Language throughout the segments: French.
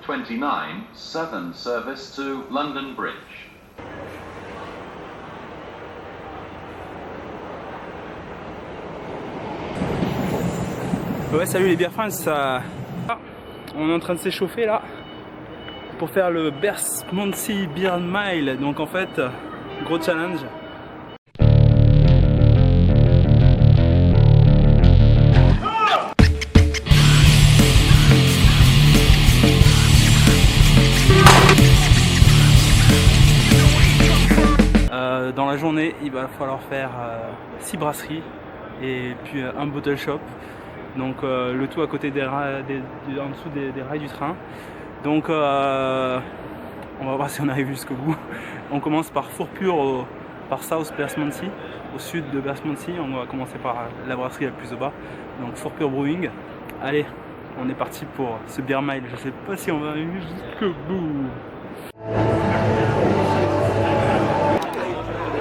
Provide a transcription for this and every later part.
10:29, Southern service to London Bridge. Ouais, salut les beer fans, ça... on est en train de s'échauffer là pour faire le Bermondsey Beer Mile, donc en fait gros challenge. Dans la journée il va falloir faire 6 brasseries et puis un bottle shop. Donc le tout à côté des rails, en dessous des rails du train. Donc on va voir si on arrive jusqu'au bout. On commence par Fourpure, par South Bermondsey, au sud de Bermondsey. On va commencer par la brasserie la plus au bas, donc Fourpure Brewing. Allez, on est parti pour ce beer mile. Je sais pas si on va arriver jusqu'au bout.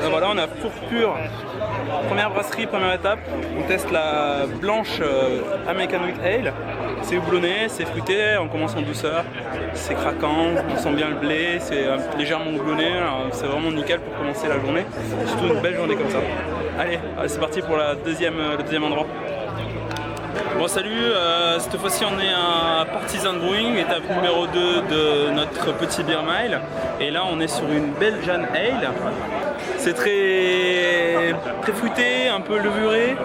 Voilà, on a Fourpure, première brasserie, première étape. On teste la blanche American Wheat Ale. C'est houblonné, c'est fruité, on commence en douceur, c'est craquant, on sent bien le blé, c'est légèrement houblonné, c'est vraiment nickel pour commencer la journée, surtout une belle journée comme ça. Allez, c'est parti pour le deuxième endroit. Bon salut, cette fois-ci on est à Partisan Brewing, étape numéro 2 de notre petit beer mile. Et là on est sur une Belgian Ale. C'est très fruité, un peu levuré.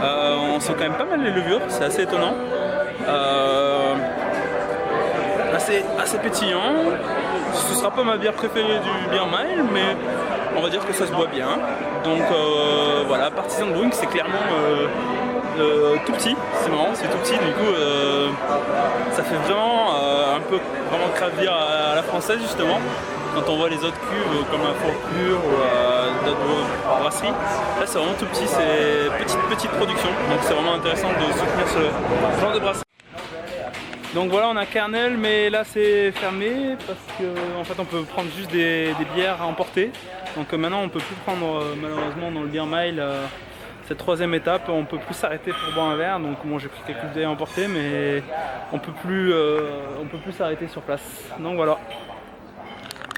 On sent quand même pas mal les levures, c'est assez étonnant. Assez pétillant. Ce sera pas ma bière préférée du beer mile, mais on va dire que ça se boit bien. Donc voilà, Partisan Brewing c'est clairement tout petit, c'est marrant, c'est tout petit, du coup ça fait vraiment un peu craft beer à la française justement. Quand on voit les autres cuves comme un Fourpure ou d'autres brasseries, là c'est vraiment tout petit, c'est petite production, donc c'est vraiment intéressant de soutenir ce genre de brasserie. Donc voilà, on a Kernel, mais là c'est fermé parce qu'en fait on peut prendre juste des bières à emporter. Donc maintenant on peut plus prendre malheureusement dans le beer mile cette troisième étape, on peut plus s'arrêter pour boire un verre. Donc bon, j'ai pris quelques bouteilles à emporter, mais on peut plus s'arrêter sur place. Donc voilà.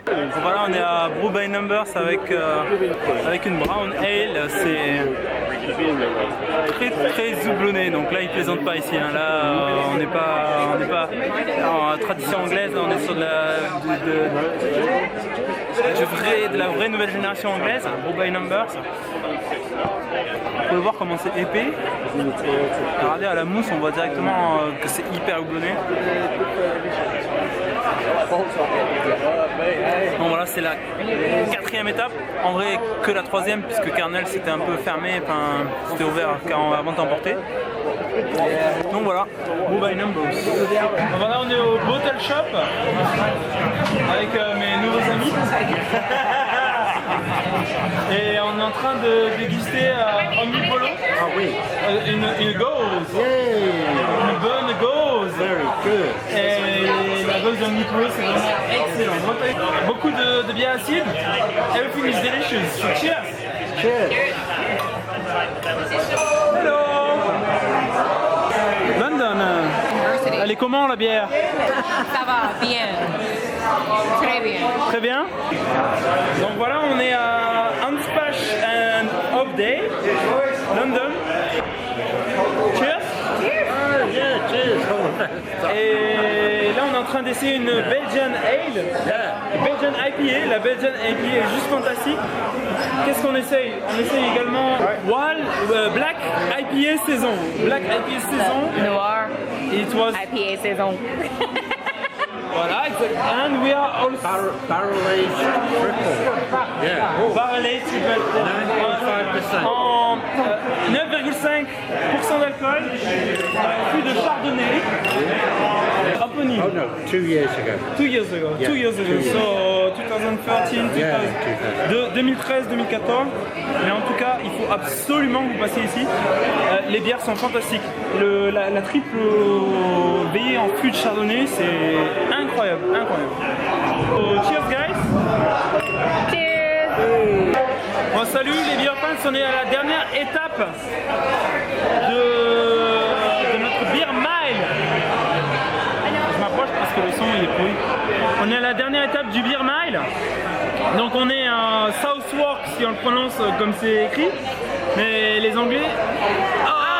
Donc voilà, on est à Brew by Numbers avec une brown ale. C'est très houblonné, donc là ils plaisantent pas ici, hein. Là on n'est pas en tradition anglaise, on est sur de la vraie nouvelle génération anglaise, Brew by Numbers. Vous pouvez voir comment c'est épais. Regardez à la mousse, on voit directement que c'est hyper houblonné. Bon voilà, c'est la quatrième étape, en vrai que la troisième puisque Kernel c'était un peu fermé, enfin c'était ouvert avant de t'emporter. Donc voilà, Brew by Numbers. Voilà, on est au bottle shop avec mes nouveaux amis. Et on est en train de déguster Omnipolo. Ah oui. Une gauze. Une bonne gauze. Very good. Et la gauze d'Omnipolo c'est vraiment excellent. Beaucoup de bière acide. Everything is delicious. So cheers. Cheers. Hello. London. Elle est comment la bière? Ça va, bien. Très bien. Très bien. Donc voilà, on est à Unsplash and Off Day, London. Cheers. Yeah, cheers. Et là on est en train d'essayer une Belgian Ale, Belgian IPA. La Belgian IPA est juste fantastique. Qu'est-ce qu'on essaye? On essaye également Black IPA saison. Black IPA saison. Noir. It was IPA saison. voilà, exactly. And we are also Barrel aged triple. Yeah. barrel aged triple. 9.5%. En 9,5% d'alcool, plus de chardonnay. Raponi. Oh no, 2 years ago. 2 years ago. Yeah, 2 years ago. 2 years. So 2013, Yeah, 2013, 2014. Mais en tout cas, il faut absolument que vous passiez ici. Les bières sont fantastiques. La triple veillée en fût de chardonnay, c'est incroyable, incroyable. So, cheers guys. Cheers. Bon, salut les beer fans, on est à la dernière étape de notre beer mile. Je m'approche parce que que le son il est pourri. On est à la dernière étape du Beer Mile. Donc on est à Southwark si on le prononce comme c'est écrit. Mais les Anglais... Ah